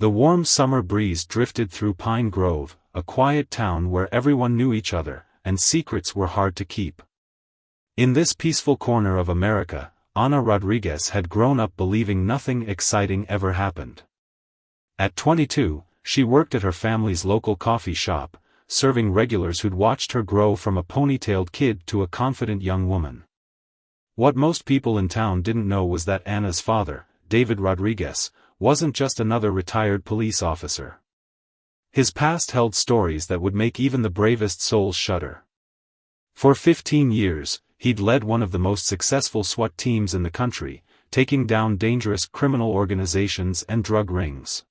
The warm summer breeze drifted through Pine Grove, a quiet town where everyone knew each other, and secrets were hard to keep. In this peaceful corner of America, Ana Rodriguez had grown up believing nothing exciting ever happened. At 22, she worked at her family's local coffee shop, serving regulars who'd watched her grow from a ponytailed kid to a confident young woman. What most people in town didn't know was that Ana's father, David Rodriguez, wasn't just another retired police officer. His past held stories that would make even the bravest souls shudder. For 15 years, he'd led one of the most successful SWAT teams in the country, taking down dangerous criminal organizations and drug rings.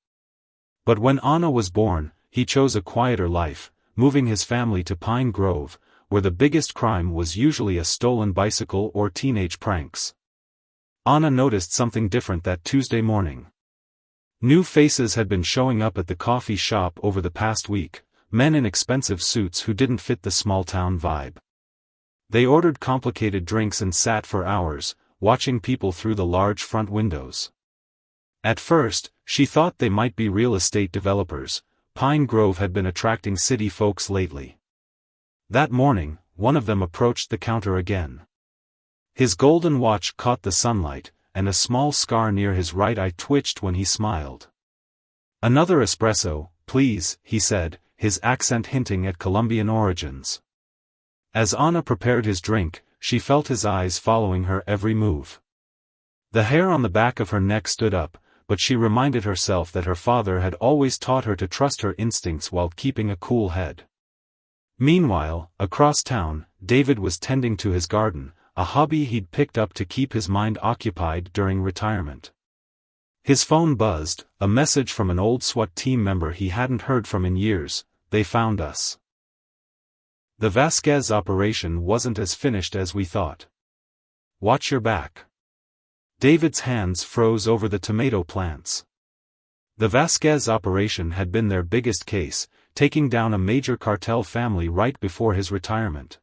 But when Ana was born, he chose a quieter life, moving his family to Pine Grove, where the biggest crime was usually a stolen bicycle or teenage pranks. Ana noticed something different that Tuesday morning. New faces had been showing up at the coffee shop over the past week, men in expensive suits who didn't fit the small-town vibe. They ordered complicated drinks and sat for hours, watching people through the large front windows. At first, she thought they might be real estate developers. Pine Grove had been attracting city folks lately. That morning, one of them approached the counter again. His golden watch caught the sunlight, and a small scar near his right eye twitched when he smiled. "Another espresso, please," he said, his accent hinting at Colombian origins. As Ana prepared his drink, she felt his eyes following her every move. The hair on the back of her neck stood up, but she reminded herself that her father had always taught her to trust her instincts while keeping a cool head. Meanwhile, across town, David was tending to his garden, a hobby he'd picked up to keep his mind occupied during retirement. His phone buzzed, a message from an old SWAT team member he hadn't heard from in years. "They found us. The Vasquez operation wasn't as finished as we thought. Watch your back." David's hands froze over the tomato plants. The Vasquez operation had been their biggest case, taking down a major cartel family right before his retirement.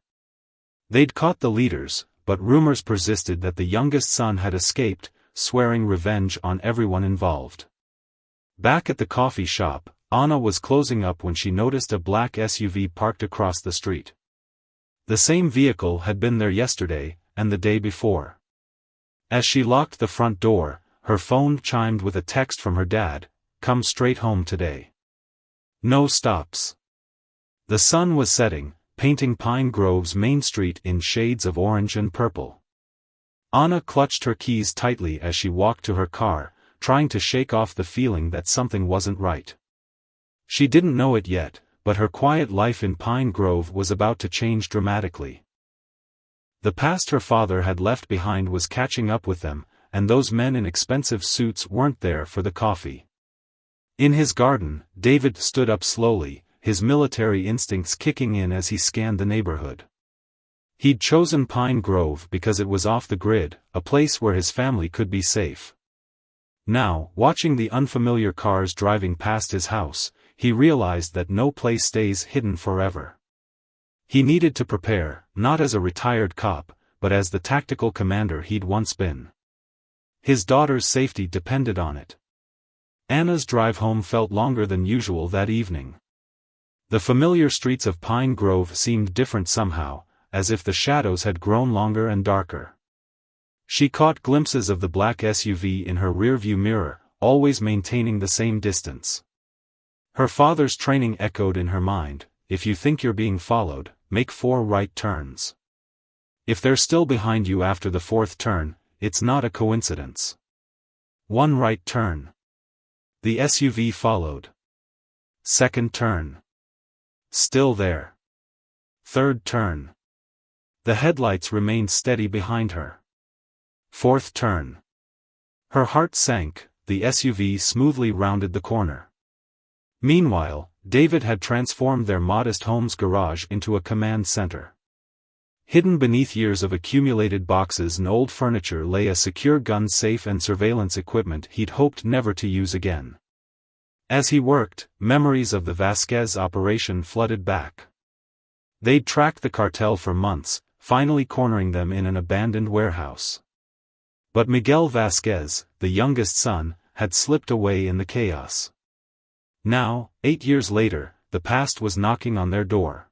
They'd caught the leaders, but rumors persisted that the youngest son had escaped, swearing revenge on everyone involved. Back at the coffee shop, Ana was closing up when she noticed a black SUV parked across the street. The same vehicle had been there yesterday, and the day before. As she locked the front door, her phone chimed with a text from her dad, "Come straight home today. No stops." The sun was setting, painting Pine Grove's main street in shades of orange and purple. Ana clutched her keys tightly as she walked to her car, trying to shake off the feeling that something wasn't right. She didn't know it yet, but her quiet life in Pine Grove was about to change dramatically. The past her father had left behind was catching up with them, and those men in expensive suits weren't there for the coffee. In his garden, David stood up slowly, his military instincts kicking in as he scanned the neighborhood. He'd chosen Pine Grove because it was off the grid, a place where his family could be safe. Now, watching the unfamiliar cars driving past his house, he realized that no place stays hidden forever. He needed to prepare, not as a retired cop, but as the tactical commander he'd once been. His daughter's safety depended on it. Ana's drive home felt longer than usual that evening. The familiar streets of Pine Grove seemed different somehow, as if the shadows had grown longer and darker. She caught glimpses of the black SUV in her rearview mirror, always maintaining the same distance. Her father's training echoed in her mind: "If you think you're being followed, make 4 right turns. If they're still behind you after the 4th turn, it's not a coincidence." 1 right turn. The SUV followed. 2nd turn. Still there. 3rd turn. The headlights remained steady behind her. 4th turn. Her heart sank, the SUV smoothly rounded the corner. Meanwhile, David had transformed their modest home's garage into a command center. Hidden beneath years of accumulated boxes and old furniture lay a secure gun safe and surveillance equipment he'd hoped never to use again. As he worked, memories of the Vasquez operation flooded back. They'd tracked the cartel for months, finally cornering them in an abandoned warehouse. But Miguel Vasquez, the youngest son, had slipped away in the chaos. Now, 8 years later, the past was knocking on their door.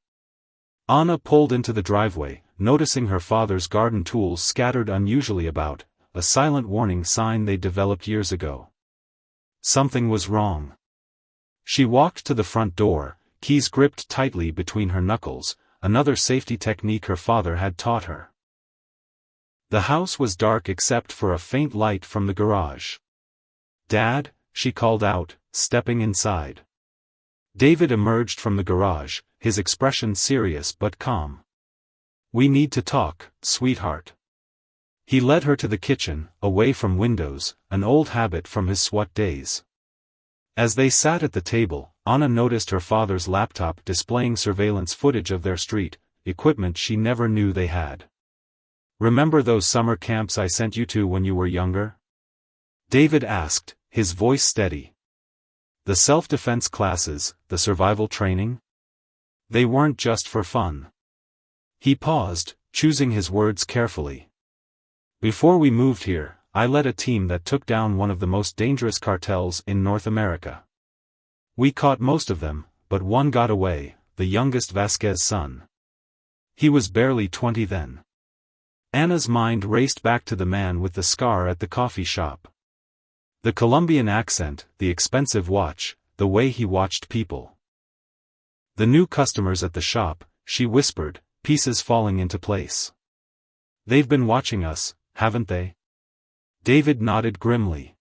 Anna pulled into the driveway, noticing her father's garden tools scattered unusually about, a silent warning sign they developed years ago. Something was wrong. She walked to the front door, keys gripped tightly between her knuckles, another safety technique her father had taught her. The house was dark except for a faint light from the garage. "Dad," she called out, stepping inside. David emerged from the garage, his expression serious but calm. "We need to talk, sweetheart." He led her to the kitchen, away from windows, an old habit from his SWAT days. As they sat at the table, Anna noticed her father's laptop displaying surveillance footage of their street, equipment she never knew they had. "Remember those summer camps I sent you to when you were younger?" David asked, his voice steady. "The self-defense classes, the survival training? They weren't just for fun." He paused, choosing his words carefully. "Before we moved here, I led a team that took down one of the most dangerous cartels in North America. We caught most of them, but one got away, the youngest Vasquez son. He was barely 20 then." Anna's mind raced back to the man with the scar at the coffee shop. The Colombian accent, the expensive watch, the way he watched people. "The new customers at the shop," she whispered, pieces falling into place. "They've been watching us, haven't they?" David nodded grimly.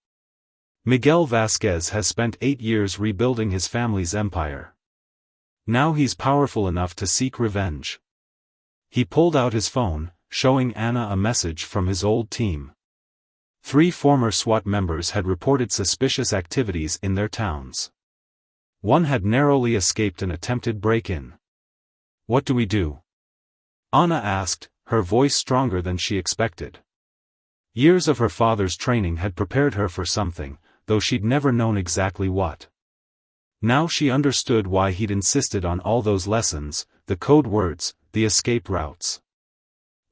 "Miguel Vasquez has spent 8 years rebuilding his family's empire. Now he's powerful enough to seek revenge." He pulled out his phone, showing Anna a message from his old team. 3 former SWAT members had reported suspicious activities in their towns. One had narrowly escaped an attempted break-in. "What do we do?" Anna asked, her voice stronger than she expected. Years of her father's training had prepared her for something, though she'd never known exactly what. Now she understood why he'd insisted on all those lessons, the code words, the escape routes.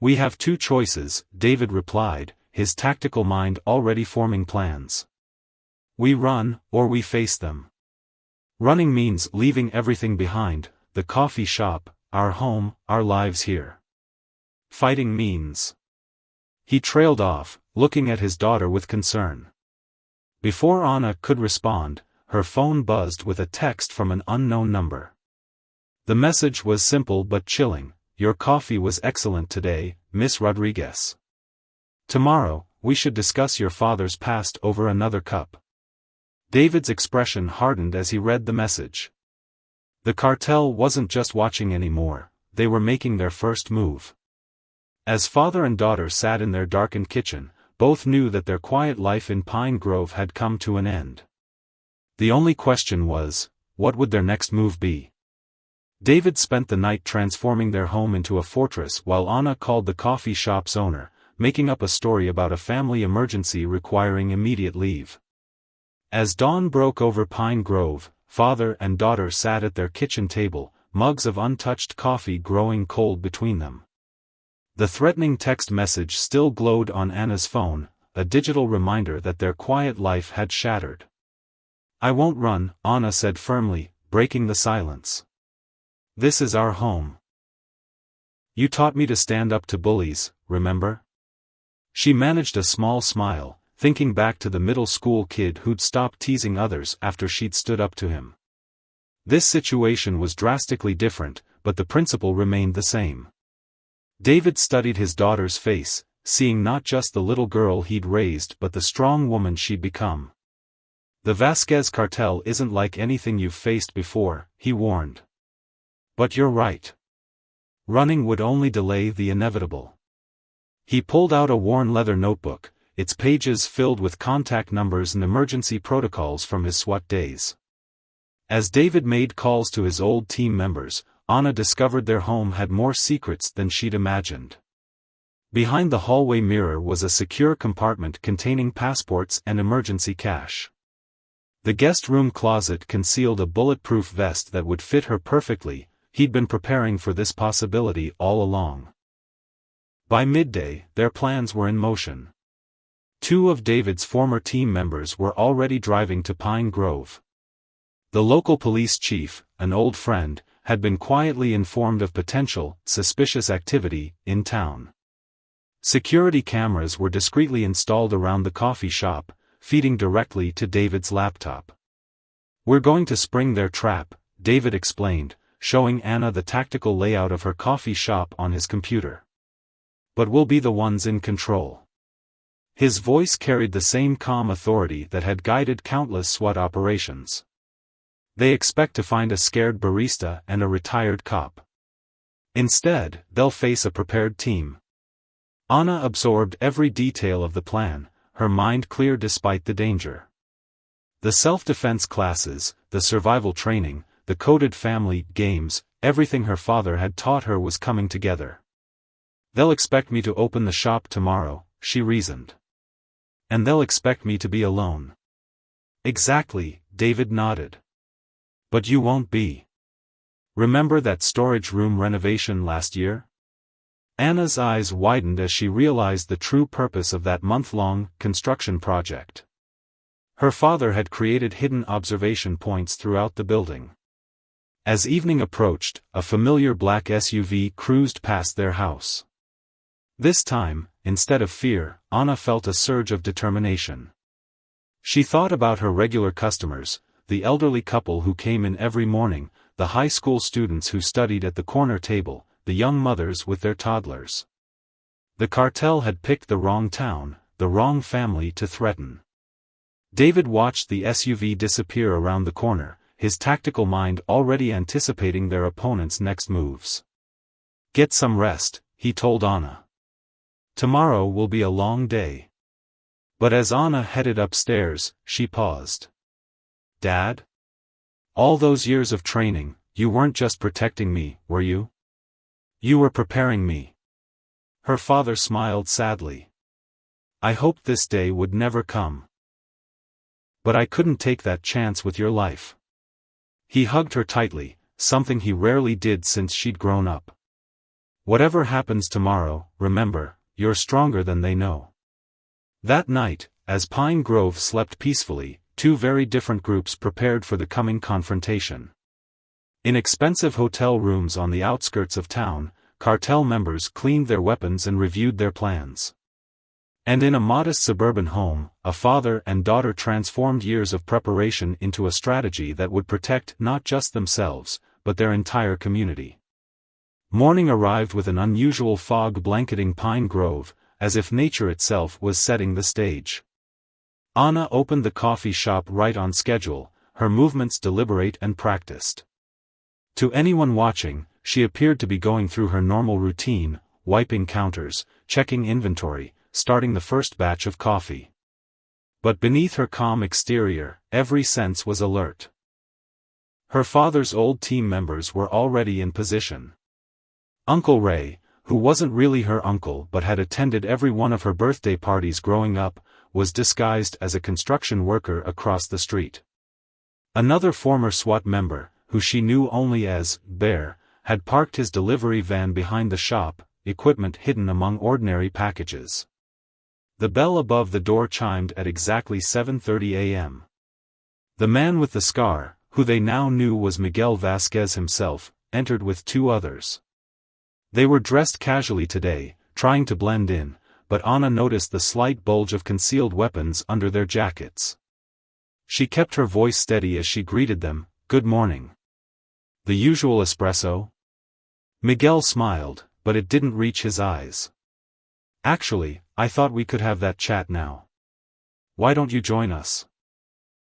"We have 2 choices," David replied, his tactical mind already forming plans. "We run, or we face them. Running means leaving everything behind, the coffee shop, our home, our lives here. Fighting means..." He trailed off, looking at his daughter with concern. Before Anna could respond, her phone buzzed with a text from an unknown number. The message was simple but chilling. "Your coffee was excellent today, Miss Rodriguez. Tomorrow, we should discuss your father's past over another cup." David's expression hardened as he read the message. The cartel wasn't just watching anymore, they were making their first move. As father and daughter sat in their darkened kitchen, both knew that their quiet life in Pine Grove had come to an end. The only question was, what would their next move be? David spent the night transforming their home into a fortress while Anna called the coffee shop's owner, making up a story about a family emergency requiring immediate leave. As dawn broke over Pine Grove, father and daughter sat at their kitchen table, mugs of untouched coffee growing cold between them. The threatening text message still glowed on Anna's phone, a digital reminder that their quiet life had shattered. "I won't run," Anna said firmly, breaking the silence. "This is our home. You taught me to stand up to bullies, remember?" She managed a small smile, thinking back to the middle school kid who'd stopped teasing others after she'd stood up to him. This situation was drastically different, but the principle remained the same. David studied his daughter's face, seeing not just the little girl he'd raised but the strong woman she'd become. "The Vasquez cartel isn't like anything you've faced before," he warned. "But you're right. Running would only delay the inevitable." He pulled out a worn leather notebook, its pages filled with contact numbers and emergency protocols from his SWAT days. As David made calls to his old team members, Anna discovered their home had more secrets than she'd imagined. Behind the hallway mirror was a secure compartment containing passports and emergency cash. The guest room closet concealed a bulletproof vest that would fit her perfectly. He'd been preparing for this possibility all along. By midday, their plans were in motion. 2 of David's former team members were already driving to Pine Grove. The local police chief, an old friend, had been quietly informed of potential, suspicious activity in town. Security cameras were discreetly installed around the coffee shop, feeding directly to David's laptop. "We're going to spring their trap," David explained, showing Anna the tactical layout of her coffee shop on his computer. "But we'll be the ones in control." His voice carried the same calm authority that had guided countless SWAT operations. "They expect to find a scared barista and a retired cop. Instead, they'll face a prepared team." Anna absorbed every detail of the plan, her mind clear despite the danger. The self-defense classes, the survival training, the coded family games, everything her father had taught her was coming together. "They'll expect me to open the shop tomorrow," she reasoned. "And they'll expect me to be alone." "Exactly," David nodded. "But you won't be. Remember that storage room renovation last year?" Anna's eyes widened as she realized the true purpose of that month-long construction project. Her father had created hidden observation points throughout the building. As evening approached, a familiar black SUV cruised past their house. This time, instead of fear, Anna felt a surge of determination. She thought about her regular customers, the elderly couple who came in every morning, the high school students who studied at the corner table, the young mothers with their toddlers. The cartel had picked the wrong town, the wrong family to threaten. David watched the SUV disappear around the corner, his tactical mind already anticipating their opponent's next moves. "Get some rest," he told Anna. "Tomorrow will be a long day." But as Anna headed upstairs, she paused. "Dad? All those years of training, you weren't just protecting me, were you? You were preparing me." Her father smiled sadly. "I hoped this day would never come. But I couldn't take that chance with your life." He hugged her tightly, something he rarely did since she'd grown up. "Whatever happens tomorrow, remember, you're stronger than they know." That night, as Pine Grove slept peacefully, two very different groups prepared for the coming confrontation. In expensive hotel rooms on the outskirts of town, cartel members cleaned their weapons and reviewed their plans. And in a modest suburban home, a father and daughter transformed years of preparation into a strategy that would protect not just themselves, but their entire community. Morning arrived with an unusual fog blanketing Pine Grove, as if nature itself was setting the stage. Anna opened the coffee shop right on schedule, her movements deliberate and practiced. To anyone watching, she appeared to be going through her normal routine, wiping counters, checking inventory, starting the first batch of coffee. But beneath her calm exterior, every sense was alert. Her father's old team members were already in position. Uncle Ray, who wasn't really her uncle but had attended every one of her birthday parties growing up, was disguised as a construction worker across the street. Another former SWAT member, who she knew only as Bear, had parked his delivery van behind the shop, equipment hidden among ordinary packages. The bell above the door chimed at exactly 7:30 a.m. The man with the scar, who they now knew was Miguel Vasquez himself, entered with two others. They were dressed casually today, trying to blend in, but Anna noticed the slight bulge of concealed weapons under their jackets. She kept her voice steady as she greeted them, "Good morning. The usual espresso?" Miguel smiled, but it didn't reach his eyes. "Actually, I thought we could have that chat now. Why don't you join us?"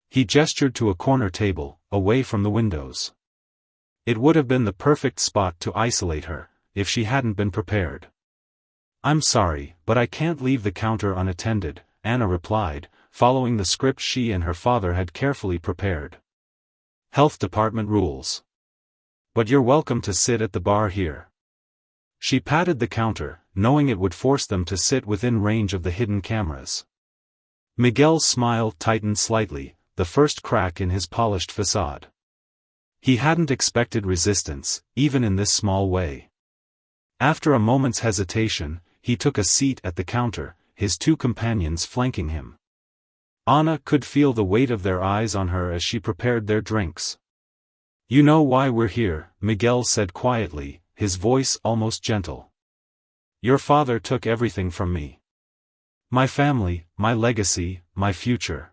He gestured to a corner table, away from the windows. It would have been the perfect spot to isolate her, if she hadn't been prepared. "I'm sorry, but I can't leave the counter unattended," Anna replied, following the script she and her father had carefully prepared. "Health department rules. But you're welcome to sit at the bar here." She patted the counter, knowing it would force them to sit within range of the hidden cameras. Miguel's smile tightened slightly, the first crack in his polished facade. He hadn't expected resistance, even in this small way. After a moment's hesitation, he took a seat at the counter, his two companions flanking him. Anna could feel the weight of their eyes on her as she prepared their drinks. "You know why we're here," Miguel said quietly, his voice almost gentle. "Your father took everything from me. My family, my legacy, my future.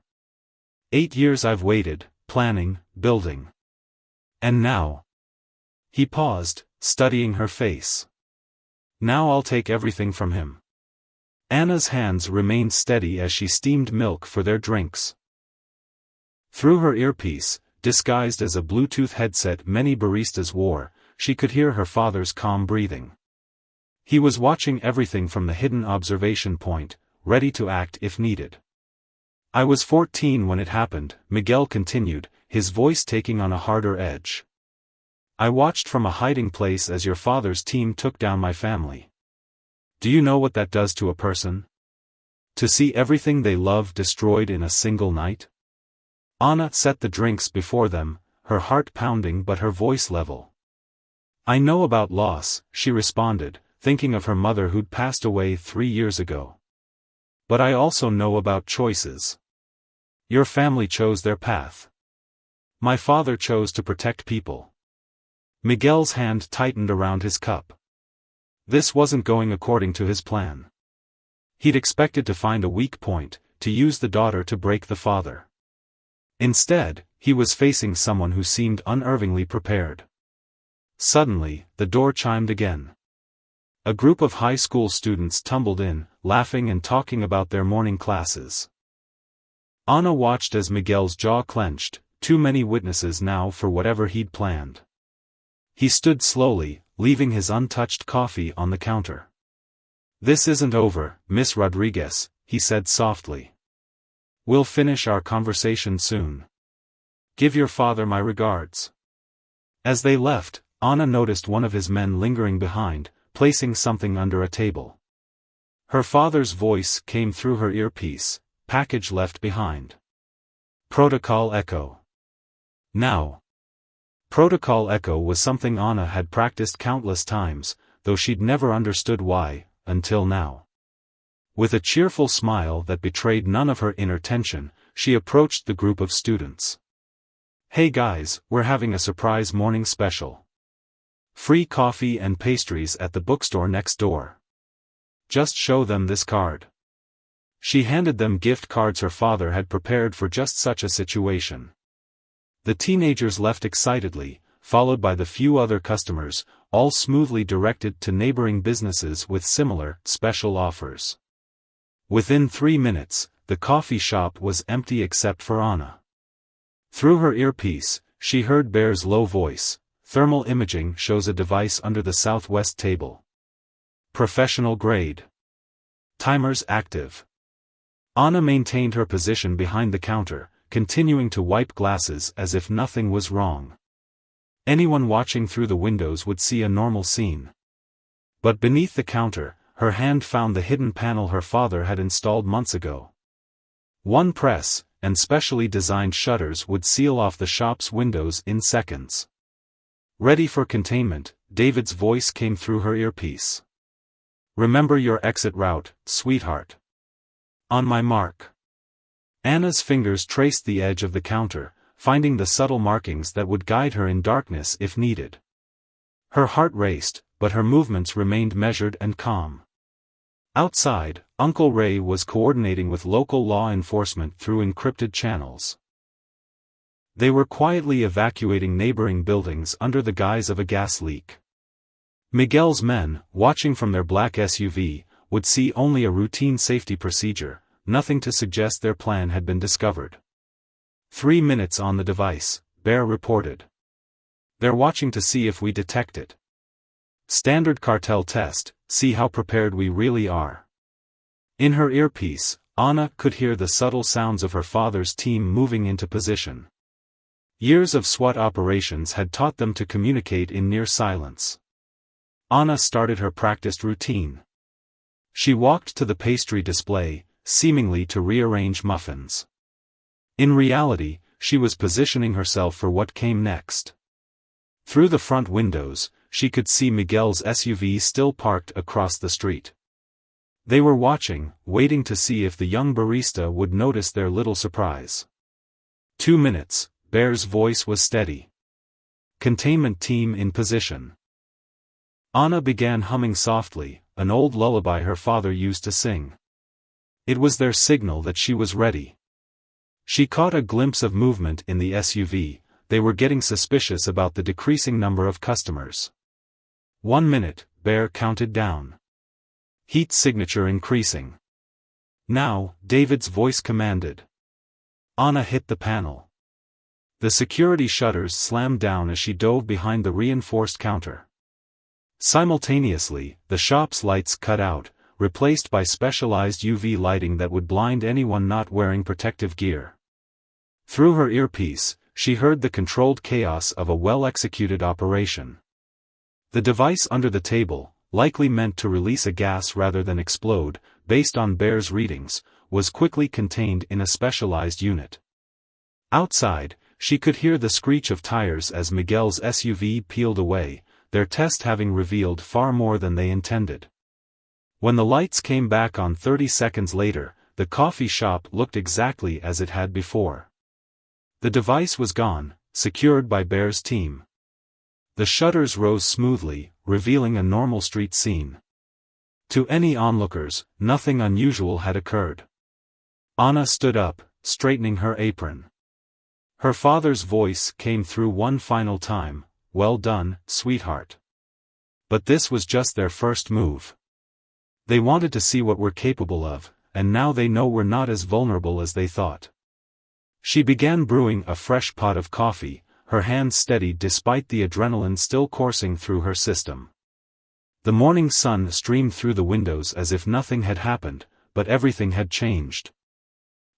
8 years I've waited, planning, building. And now." He paused, studying her face. "Now I'll take everything from him." Anna's hands remained steady as she steamed milk for their drinks. Through her earpiece, disguised as a Bluetooth headset many baristas wore, she could hear her father's calm breathing. He was watching everything from the hidden observation point, ready to act if needed. "I was 14 when it happened," Miguel continued, his voice taking on a harder edge. "I watched from a hiding place as your father's team took down my family. Do you know what that does to a person? To see everything they love destroyed in a single night?" Anna set the drinks before them, her heart pounding but her voice level. "I know about loss," she responded, thinking of her mother who'd passed away 3 years ago. "But I also know about choices. Your family chose their path. My father chose to protect people." Miguel's hand tightened around his cup. This wasn't going according to his plan. He'd expected to find a weak point, to use the daughter to break the father. Instead, he was facing someone who seemed unervingly prepared. Suddenly, the door chimed again. A group of high school students tumbled in, laughing and talking about their morning classes. Anna watched as Miguel's jaw clenched, too many witnesses now for whatever he'd planned. He stood slowly, leaving his untouched coffee on the counter. "This isn't over, Miss Rodriguez," he said softly. "We'll finish our conversation soon. Give your father my regards." As they left, Anna noticed one of his men lingering behind, placing something under a table. Her father's voice came through her earpiece, "Package left behind. Protocol Echo." Now. Protocol Echo was something Anna had practiced countless times, though she'd never understood why, until now. With a cheerful smile that betrayed none of her inner tension, she approached the group of students. "Hey guys, we're having a surprise morning special. Free coffee and pastries at the bookstore next door. Just show them this card." She handed them gift cards her father had prepared for just such a situation. The teenagers left excitedly, followed by the few other customers, all smoothly directed to neighboring businesses with similar, special offers. Within 3 minutes, the coffee shop was empty except for Anna. Through her earpiece, she heard Bear's low voice. "Thermal imaging shows a device under the southwest table. Professional grade. Timers active." Anna maintained her position behind the counter, continuing to wipe glasses as if nothing was wrong. Anyone watching through the windows would see a normal scene. But beneath the counter, her hand found the hidden panel her father had installed months ago. One press, and specially designed shutters would seal off the shop's windows in seconds. "Ready for containment," David's voice came through her earpiece. "Remember your exit route, sweetheart." "On my mark." Anna's fingers traced the edge of the counter, finding the subtle markings that would guide her in darkness if needed. Her heart raced, but her movements remained measured and calm. Outside, Uncle Ray was coordinating with local law enforcement through encrypted channels. They were quietly evacuating neighboring buildings under the guise of a gas leak. Miguel's men, watching from their black SUV, would see only a routine safety procedure, nothing to suggest their plan had been discovered. 3 minutes on the device, Bear reported. "They're watching to see if we detect it. Standard cartel test, see how prepared we really are." In her earpiece, Anna could hear the subtle sounds of her father's team moving into position. Years of SWAT operations had taught them to communicate in near silence. Anna started her practiced routine. She walked to the pastry display, seemingly to rearrange muffins. In reality, she was positioning herself for what came next. Through the front windows, she could see Miguel's SUV still parked across the street. They were watching, waiting to see if the young barista would notice their little surprise. 2 minutes, Bear's voice was steady. Containment team in position. Anna began humming softly, an old lullaby her father used to sing. It was their signal that she was ready. She caught a glimpse of movement in the SUV. They were getting suspicious about the decreasing number of customers. 1 minute, Bear counted down. Heat signature increasing. Now, David's voice commanded. Anna hit the panel. The security shutters slammed down as she dove behind the reinforced counter. Simultaneously, the shop's lights cut out, replaced by specialized UV lighting that would blind anyone not wearing protective gear. Through her earpiece, she heard the controlled chaos of a well-executed operation. The device under the table, likely meant to release a gas rather than explode, based on Bear's readings, was quickly contained in a specialized unit. Outside, she could hear the screech of tires as Miguel's SUV peeled away, their test having revealed far more than they intended. When the lights came back on 30 seconds later, the coffee shop looked exactly as it had before. The device was gone, secured by Bear's team. The shutters rose smoothly, revealing a normal street scene. To any onlookers, nothing unusual had occurred. Anna stood up, straightening her apron. Her father's voice came through one final time, "Well done, sweetheart." But this was just their first move. They wanted to see what we're capable of, and now they know we're not as vulnerable as they thought. She began brewing a fresh pot of coffee, her hands steady despite the adrenaline still coursing through her system. The morning sun streamed through the windows as if nothing had happened, but everything had changed.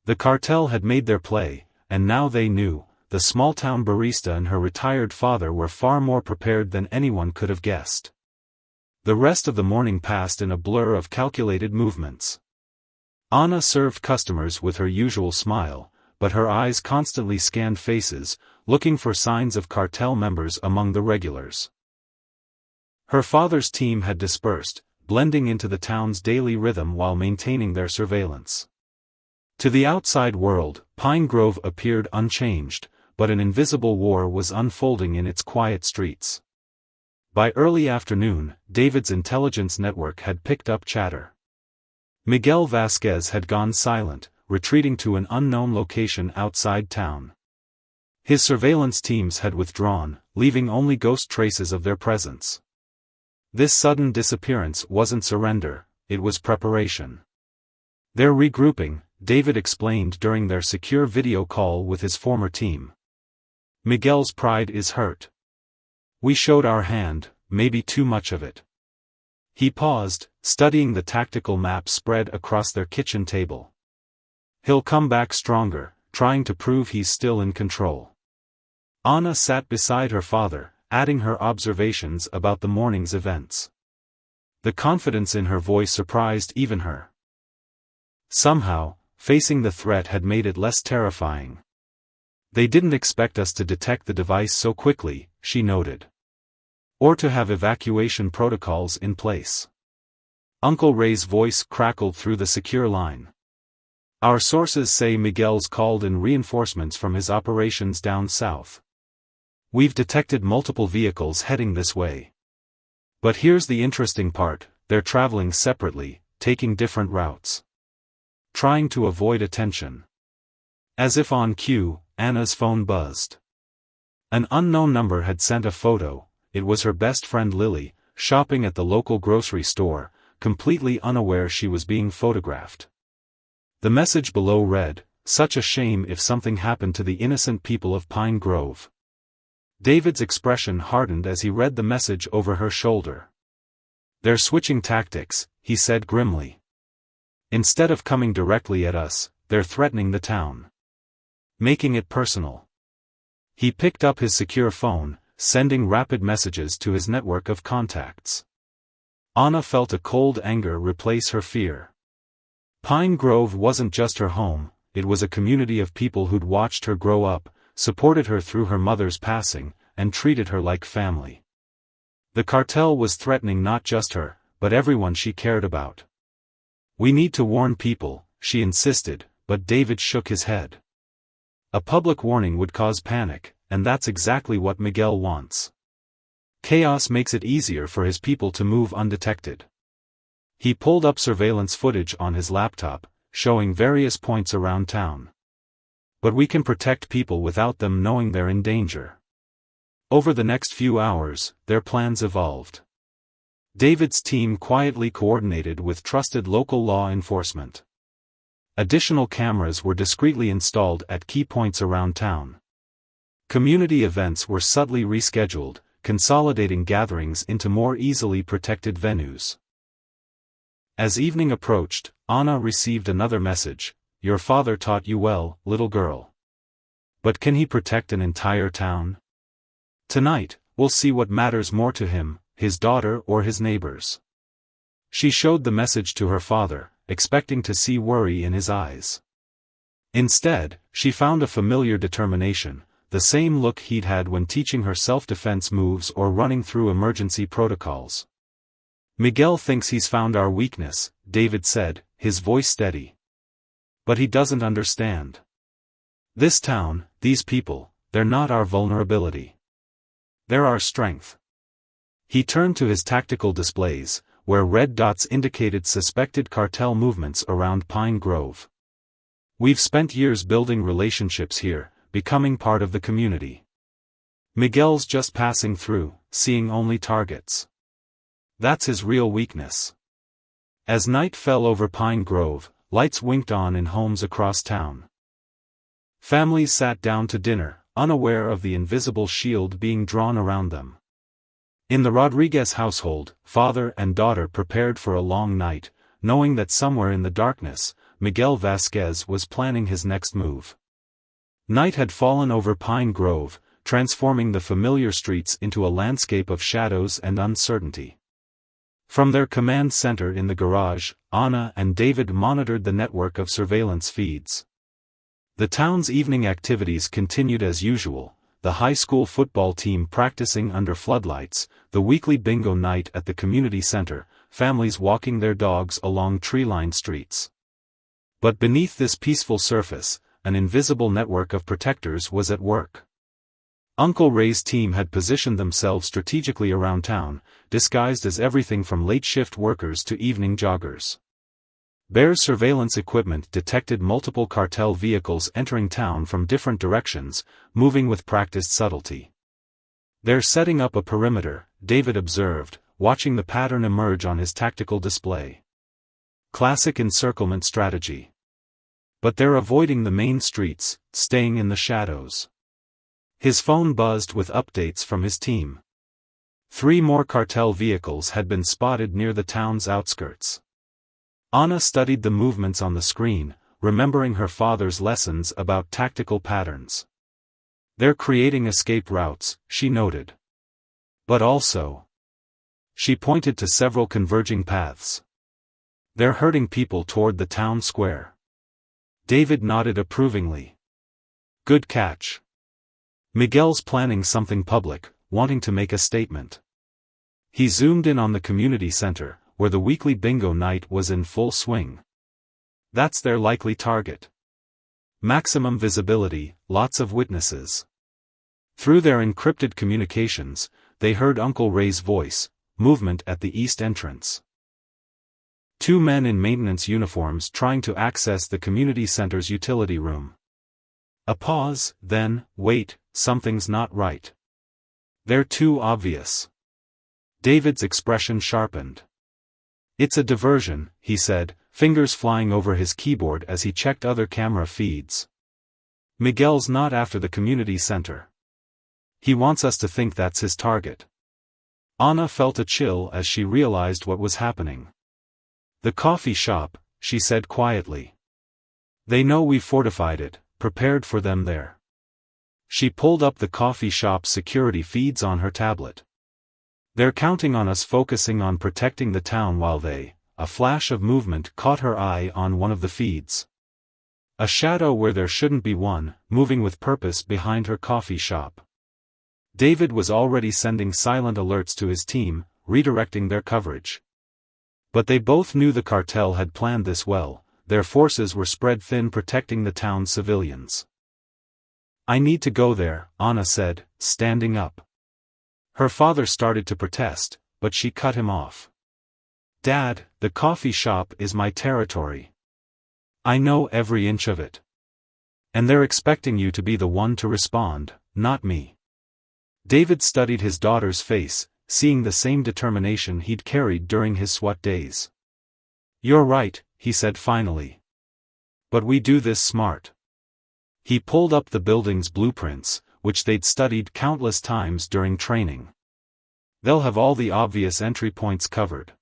The cartel had made their play, and now they knew, the small-town barista and her retired father were far more prepared than anyone could have guessed. The rest of the morning passed in a blur of calculated movements. Anna served customers with her usual smile, but her eyes constantly scanned faces, looking for signs of cartel members among the regulars. Her father's team had dispersed, blending into the town's daily rhythm while maintaining their surveillance. To the outside world, Pine Grove appeared unchanged, but an invisible war was unfolding in its quiet streets. By early afternoon, David's intelligence network had picked up chatter. Miguel Vasquez had gone silent, retreating to an unknown location outside town. His surveillance teams had withdrawn, leaving only ghost traces of their presence. This sudden disappearance wasn't surrender, it was preparation. They're regrouping, David explained during their secure video call with his former team. Miguel's pride is hurt. We showed our hand, maybe too much of it. He paused, studying the tactical map spread across their kitchen table. He'll come back stronger, trying to prove he's still in control. Anna sat beside her father, adding her observations about the morning's events. The confidence in her voice surprised even her. Somehow, facing the threat had made it less terrifying. They didn't expect us to detect the device so quickly, she noted. Or to have evacuation protocols in place. Uncle Ray's voice crackled through the secure line. Our sources say Miguel's called in reinforcements from his operations down south. We've detected multiple vehicles heading this way. But here's the interesting part, they're traveling separately, taking different routes. Trying to avoid attention. As if on cue, Anna's phone buzzed. An unknown number had sent a photo. It was her best friend Lily, shopping at the local grocery store, completely unaware she was being photographed. The message below read, "Such a shame if something happened to the innocent people of Pine Grove." David's expression hardened as he read the message over her shoulder. They're switching tactics, he said grimly. Instead of coming directly at us, they're threatening the town. Making it personal. He picked up his secure phone, sending rapid messages to his network of contacts. Anna felt a cold anger replace her fear. Pine Grove wasn't just her home, it was a community of people who'd watched her grow up, supported her through her mother's passing, and treated her like family. The cartel was threatening not just her, but everyone she cared about. "We need to warn people," she insisted, but David shook his head. "A public warning would cause panic, and that's exactly what Miguel wants. Chaos makes it easier for his people to move undetected." He pulled up surveillance footage on his laptop, showing various points around town. "But we can protect people without them knowing they're in danger." Over the next few hours, their plans evolved. David's team quietly coordinated with trusted local law enforcement. Additional cameras were discreetly installed at key points around town. Community events were subtly rescheduled, consolidating gatherings into more easily protected venues. As evening approached, Anna received another message: "Your father taught you well, little girl. But can he protect an entire town? Tonight, we'll see what matters more to him, his daughter or his neighbors." She showed the message to her father, expecting to see worry in his eyes. Instead, she found a familiar determination, the same look he'd had when teaching her self-defense moves or running through emergency protocols. "Miguel thinks he's found our weakness," David said, his voice steady. "But he doesn't understand. This town, these people, they're not our vulnerability. They're our strength." He turned to his tactical displays, where red dots indicated suspected cartel movements around Pine Grove. "We've spent years building relationships here, becoming part of the community. Miguel's just passing through, seeing only targets. That's his real weakness." As night fell over Pine Grove, lights winked on in homes across town. Families sat down to dinner, unaware of the invisible shield being drawn around them. In the Rodriguez household, father and daughter prepared for a long night, knowing that somewhere in the darkness, Miguel Vasquez was planning his next move. Night had fallen over Pine Grove, transforming the familiar streets into a landscape of shadows and uncertainty. From their command center in the garage, Anna and David monitored the network of surveillance feeds. The town's evening activities continued as usual, the high school football team practicing under floodlights, the weekly bingo night at the community center, families walking their dogs along tree-lined streets. But beneath this peaceful surface, an invisible network of protectors was at work. Uncle Ray's team had positioned themselves strategically around town, disguised as everything from late-shift workers to evening joggers. Bear's surveillance equipment detected multiple cartel vehicles entering town from different directions, moving with practiced subtlety. "They're setting up a perimeter," David observed, watching the pattern emerge on his tactical display. "Classic encirclement strategy. But they're avoiding the main streets, staying in the shadows." His phone buzzed with updates from his team. 3 more cartel vehicles had been spotted near the town's outskirts. Anna studied the movements on the screen, remembering her father's lessons about tactical patterns. "They're creating escape routes," she noted. "But also..." She pointed to several converging paths. "They're herding people toward the town square." David nodded approvingly. "Good catch. Miguel's planning something public, wanting to make a statement." He zoomed in on the community center, where the weekly bingo night was in full swing. "That's their likely target. Maximum visibility, lots of witnesses." Through their encrypted communications, they heard Uncle Ray's voice: "Movement at the east entrance. 2 men in maintenance uniforms trying to access the community center's utility room." A pause, then, "Wait, something's not right. They're too obvious." David's expression sharpened. "It's a diversion," he said, fingers flying over his keyboard as he checked other camera feeds. "Miguel's not after the community center. He wants us to think that's his target." Anna felt a chill as she realized what was happening. "The coffee shop," she said quietly. "They know we've fortified it, prepared for them there." She pulled up the coffee shop's security feeds on her tablet. "They're counting on us focusing on protecting the town while they..." A flash of movement caught her eye on one of the feeds. A shadow where there shouldn't be one, moving with purpose behind her coffee shop. David was already sending silent alerts to his team, redirecting their coverage. But they both knew the cartel had planned this well. Their forces were spread thin protecting the town's civilians. "I need to go there," Anna said, standing up. Her father started to protest, but she cut him off. "Dad, the coffee shop is my territory. I know every inch of it. And they're expecting you to be the one to respond, not me." David studied his daughter's face, seeing the same determination he'd carried during his SWAT days. "You're right," he said finally. "But we do this smart." He pulled up the building's blueprints, which they'd studied countless times during training. "They'll have all the obvious entry points covered.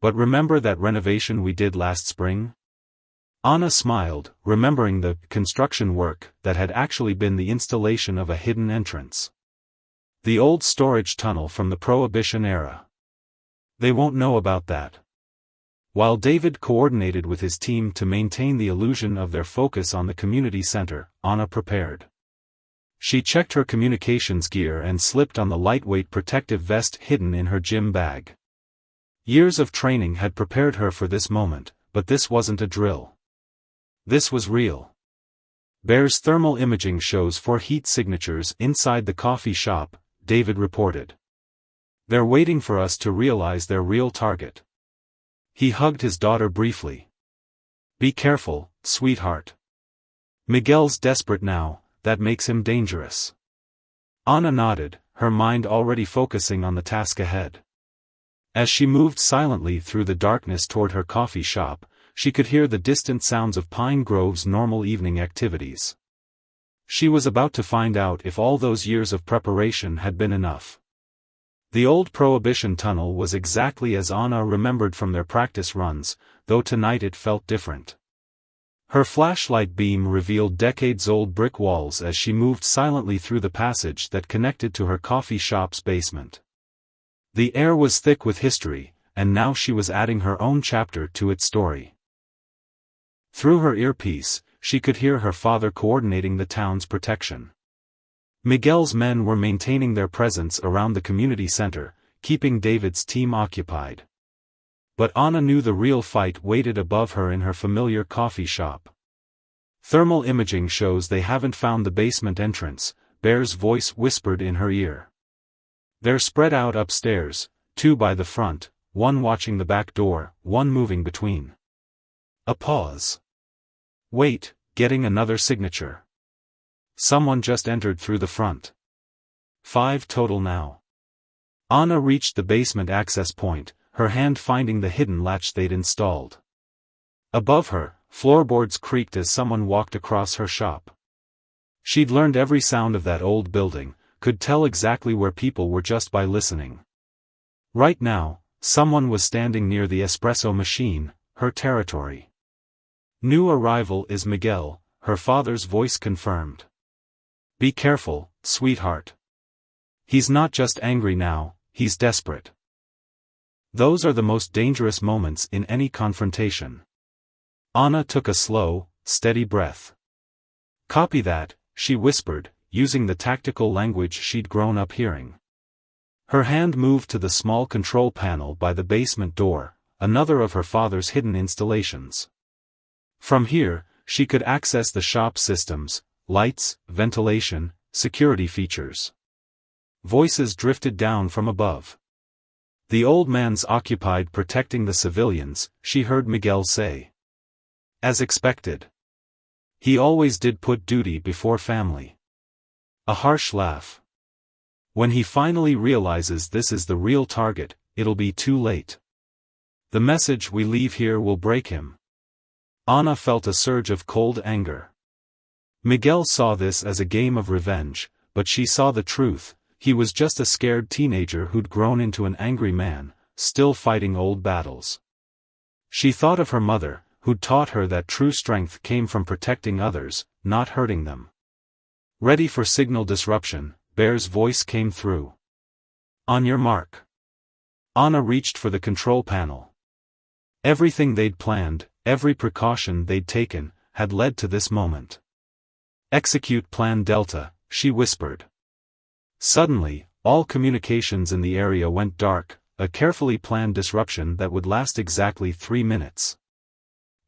But remember that renovation we did last spring?" Anna smiled, remembering the construction work that had actually been the installation of a hidden entrance. The old storage tunnel from the Prohibition era. "They won't know about that." While David coordinated with his team to maintain the illusion of their focus on the community center, Anna prepared. She checked her communications gear and slipped on the lightweight protective vest hidden in her gym bag. Years of training had prepared her for this moment, but this wasn't a drill. This was real. "Bear's thermal imaging shows 4 heat signatures inside the coffee shop," David reported. "They're waiting for us to realize their real target." He hugged his daughter briefly. "Be careful, sweetheart. Miguel's desperate now, that makes him dangerous." Anna nodded, her mind already focusing on the task ahead. As she moved silently through the darkness toward her coffee shop, she could hear the distant sounds of Pine Grove's normal evening activities. She was about to find out if all those years of preparation had been enough. The old Prohibition tunnel was exactly as Anna remembered from their practice runs, though tonight it felt different. Her flashlight beam revealed decades-old brick walls as she moved silently through the passage that connected to her coffee shop's basement. The air was thick with history, and now she was adding her own chapter to its story. Through her earpiece, she could hear her father coordinating the town's protection. Miguel's men were maintaining their presence around the community center, keeping David's team occupied. But Anna knew the real fight waited above her in her familiar coffee shop. "Thermal imaging shows they haven't found the basement entrance," Bear's voice whispered in her ear. "They're spread out upstairs, 2 by the front, 1 watching the back door, 1 moving between." A pause. "Wait, getting another signature. Someone just entered through the front. 5 total now." Anna reached the basement access point, her hand finding the hidden latch they'd installed. Above her, floorboards creaked as someone walked across her shop. She'd learned every sound of that old building, could tell exactly where people were just by listening. Right now, someone was standing near the espresso machine, her territory. "New arrival is Miguel," her father's voice confirmed. "Be careful, sweetheart. He's not just angry now, he's desperate." Those are the most dangerous moments in any confrontation. Anna took a slow, steady breath. "Copy that," she whispered, using the tactical language she'd grown up hearing. Her hand moved to the small control panel by the basement door, another of her father's hidden installations. From here, she could access the shop systems, lights, ventilation, security features. Voices drifted down from above. "The old man's occupied protecting the civilians," she heard Miguel say. "As expected. He always did put duty before family." A harsh laugh. "When he finally realizes this is the real target, it'll be too late. The message we leave here will break him." Anna felt a surge of cold anger. Miguel saw this as a game of revenge, but she saw the truth: he was just a scared teenager who'd grown into an angry man, still fighting old battles. She thought of her mother, who'd taught her that true strength came from protecting others, not hurting them. Ready for signal disruption, Bear's voice came through. "On your mark." Anna reached for the control panel. Everything they'd planned, every precaution they'd taken, had led to this moment. "Execute Plan Delta," she whispered. Suddenly, all communications in the area went dark, a carefully planned disruption that would last exactly 3 minutes.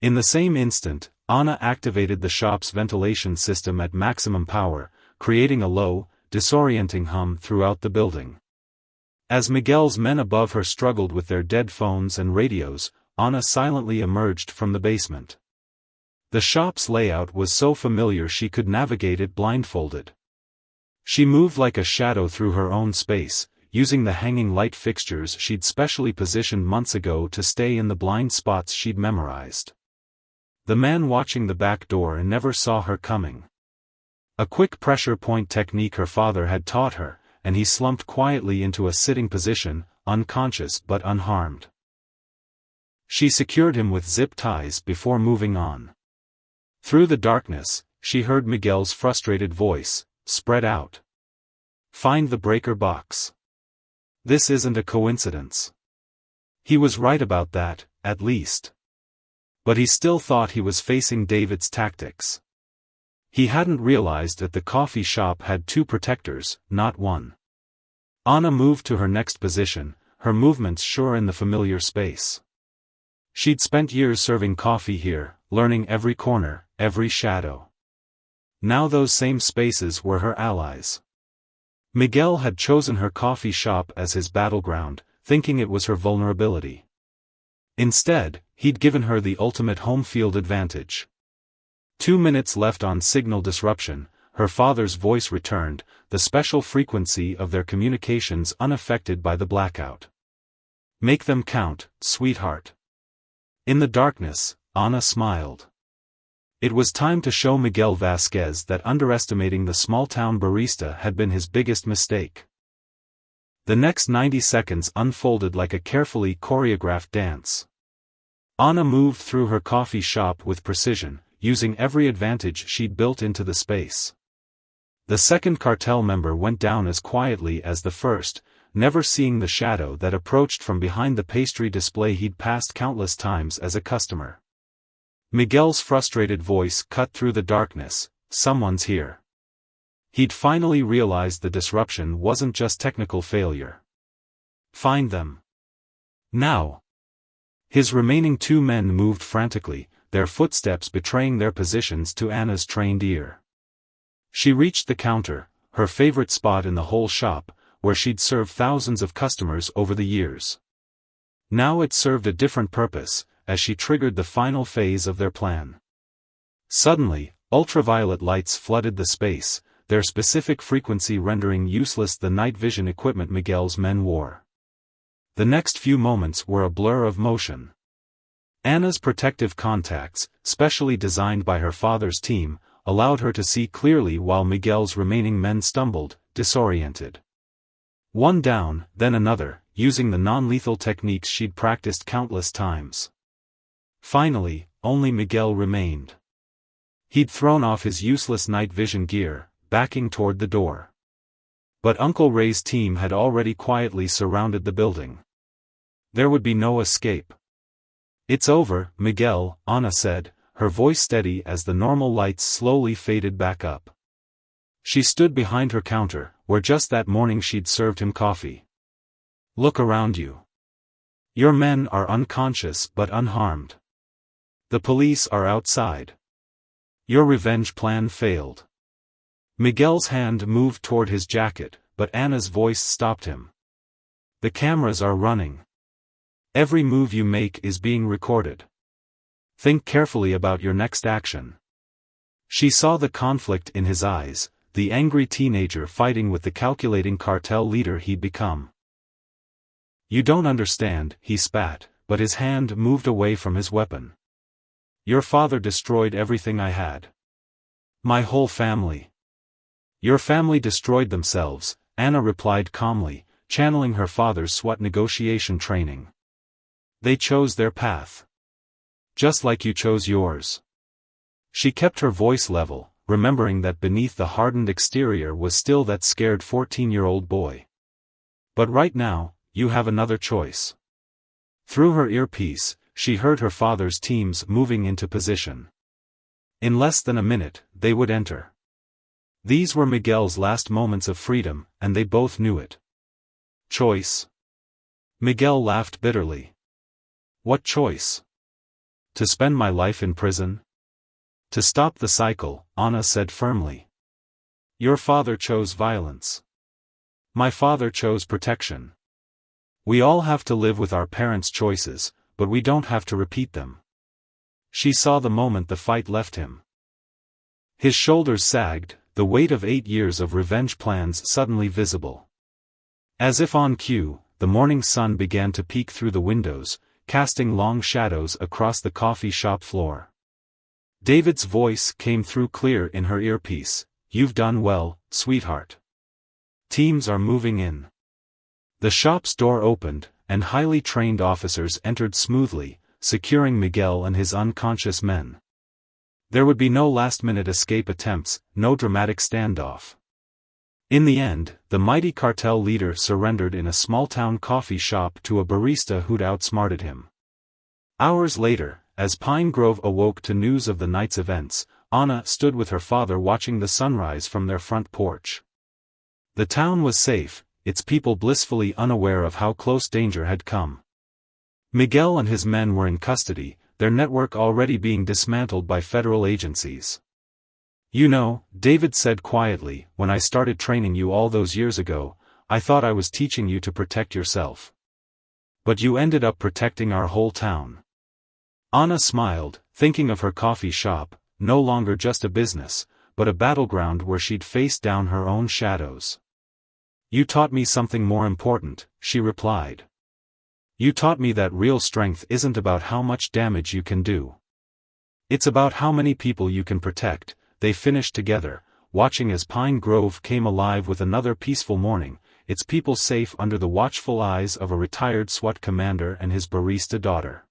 In the same instant, Anna activated the shop's ventilation system at maximum power, creating a low, disorienting hum throughout the building. As Miguel's men above her struggled with their dead phones and radios, Anna silently emerged from the basement. The shop's layout was so familiar she could navigate it blindfolded. She moved like a shadow through her own space, using the hanging light fixtures she'd specially positioned months ago to stay in the blind spots she'd memorized. The man watching the back door never saw her coming. A quick pressure point technique her father had taught her, and he slumped quietly into a sitting position, unconscious but unharmed. She secured him with zip ties before moving on. Through the darkness, she heard Miguel's frustrated voice, "Spread out. Find the breaker box." This isn't a coincidence. He was right about that, at least. But he still thought he was facing David's tactics. He hadn't realized that the coffee shop had 2 protectors, not 1. Anna moved to her next position, her movements sure in the familiar space. She'd spent years serving coffee here, learning every corner, every shadow. Now those same spaces were her allies. Miguel had chosen her coffee shop as his battleground, thinking it was her vulnerability. Instead, he'd given her the ultimate home field advantage. 2 minutes left on signal disruption, her father's voice returned, the special frequency of their communications unaffected by the blackout. "Make them count, sweetheart." In the darkness, Anna smiled. It was time to show Miguel Vasquez that underestimating the small-town barista had been his biggest mistake. The next 90 seconds unfolded like a carefully choreographed dance. Anna moved through her coffee shop with precision, using every advantage she'd built into the space. The second cartel member went down as quietly as the first, never seeing the shadow that approached from behind the pastry display he'd passed countless times as a customer. Miguel's frustrated voice cut through the darkness, "Someone's here." He'd finally realized the disruption wasn't just technical failure. "Find them. Now." His remaining 2 men moved frantically, their footsteps betraying their positions to Anna's trained ear. She reached the counter, her favorite spot in the whole shop, where she'd served thousands of customers over the years. Now it served a different purpose, as she triggered the final phase of their plan. Suddenly, ultraviolet lights flooded the space, their specific frequency rendering useless the night vision equipment Miguel's men wore. The next few moments were a blur of motion. Anna's protective contacts, specially designed by her father's team, allowed her to see clearly while Miguel's remaining men stumbled, disoriented. One down, then another, using the non-lethal techniques she'd practiced countless times. Finally, only Miguel remained. He'd thrown off his useless night vision gear, backing toward the door. But Uncle Ray's team had already quietly surrounded the building. There would be no escape. "It's over, Miguel," Anna said, her voice steady as the normal lights slowly faded back up. She stood behind her counter, where just that morning she'd served him coffee. "Look around you. Your men are unconscious but unharmed. The police are outside. Your revenge plan failed." Miguel's hand moved toward his jacket, but Anna's voice stopped him. "The cameras are running. Every move you make is being recorded. Think carefully about your next action." She saw the conflict in his eyes, the angry teenager fighting with the calculating cartel leader he'd become. "You don't understand," he spat, but his hand moved away from his weapon. "Your father destroyed everything I had. My whole family." "Your family destroyed themselves," Anna replied calmly, channeling her father's SWAT negotiation training. "They chose their path. Just like you chose yours." She kept her voice level, remembering that beneath the hardened exterior was still that scared 14-year-old boy. "But right now, you have another choice." Through her earpiece, she heard her father's teams moving into position. In less than a minute, they would enter. These were Miguel's last moments of freedom, and they both knew it. Choice. Miguel laughed bitterly. What choice? To spend my life in prison? To stop the cycle, Ana said firmly. Your father chose violence. My father chose protection. We all have to live with our parents' choices, but we don't have to repeat them. She saw the moment the fight left him. His shoulders sagged, the weight of 8 years of revenge plans suddenly visible. As if on cue, the morning sun began to peek through the windows, casting long shadows across the coffee shop floor. David's voice came through clear in her earpiece. You've done well, sweetheart. Teams are moving in. The shop's door opened, and highly trained officers entered smoothly, securing Miguel and his unconscious men. There would be no last-minute escape attempts, no dramatic standoff. In the end, the mighty cartel leader surrendered in a small-town coffee shop to a barista who'd outsmarted him. Hours later, as Pine Grove awoke to news of the night's events, Ana stood with her father watching the sunrise from their front porch. The town was safe, its people blissfully unaware of how close danger had come. Miguel and his men were in custody, their network already being dismantled by federal agencies. You know, David said quietly, when I started training you all those years ago, I thought I was teaching you to protect yourself. But you ended up protecting our whole town. Ana smiled, thinking of her coffee shop, no longer just a business, but a battleground where she'd face down her own shadows. You taught me something more important, she replied. You taught me that real strength isn't about how much damage you can do. It's about how many people you can protect. They finished together, watching as Pine Grove came alive with another peaceful morning, its people safe under the watchful eyes of a retired SWAT commander and his barista daughter.